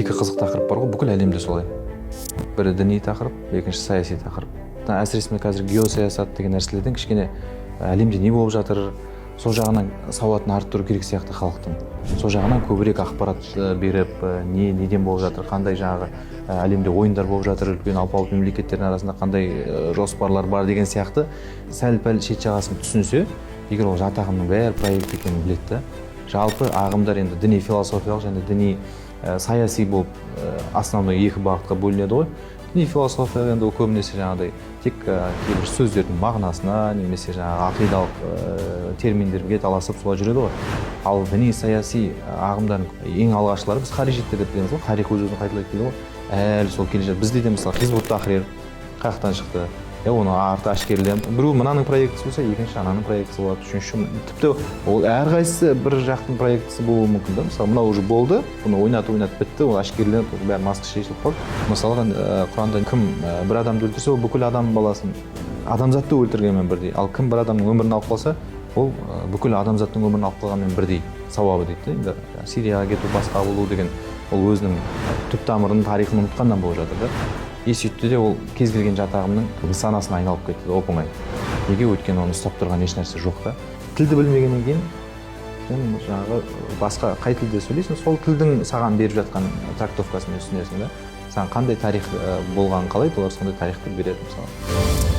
екі қызық тақырып бар ғой, бүкіл әлемде солай. Бірі діни тақырып, екіншісі саяси тақырып. Әсіресе қазір геосаясат деген нәрселерден кішкене әлемде не болып жатыр, сол жағынан сауатын арттыру керек сияқты халықтың. Сол жағынан көбірек ақпарат беріп, неден болып жатыр, қандай жағы әлемде ойындар болып жатыр, үлкен алпауыт мемлекеттердің арасында қандай жоспарлар бар деген сияқты сәл-пәл шет жағасын түсінсе, егер ол жатағымның бәрі проект екенін біледі, жалпы ағымдар енді діни философиялық және діни саяси болып основной екі бағытқа бөлінеді ғой. Діни философия енді көбінесе жаңағыдай тек кейбір сөздердің мағынасына немесе жаңағы ақидалық терминдерге таласып солай жүреді ғой. Ал діни саяси ағымдардың ең алғашқылары біз харижиттер деп білеміз ғой. Тарих өз-өзін қайталайды дейді ғой. Әлі сол келе жатыр. Бізде де мысалы Хизбут Тахрир қаяқтан шықты. Оны арты әшкерелеп, біреу мынаның проектісі болса, екінші ананың проектісі болады, үшінші тіпті ол әрқайсысы бір жақтың проектісі болуы мүмкін да. Мысалы, мынау уже болды, бұны ойнатып бітті, ол әшкереленіп, бәрі маска шешіліп қалды. Мысалы, Құранда кім бір адамды өлтірсе, ол бүкіл адам баласын, адамзатты өлтіргенмен бірдей. Ал кім бір адамның өмірін алып қалса, ол бүкіл адамзаттың өмірін алып қалғанмен бірдей сауабы дейді. Енді Сирияға кету, басқа болу деген ол өзінің түп тамырын, тарихын ұмытқаннан болып жатыр да. Сөйтті де ол кез келген жатағымның нысанасына айналып кетті, оп-оңай. Неге? Өйткені оны ұстап тұрған еш нәрсе жоқ та. Тілді білмегеннен кейін сен жаңағы басқа қай тілде сөйлейсің, сол тілдің саған беріп жатқан трактовкасын түсінесің да. Саған қандай тарих болғанын қалайды, олар сондай тарихты береді мысалы.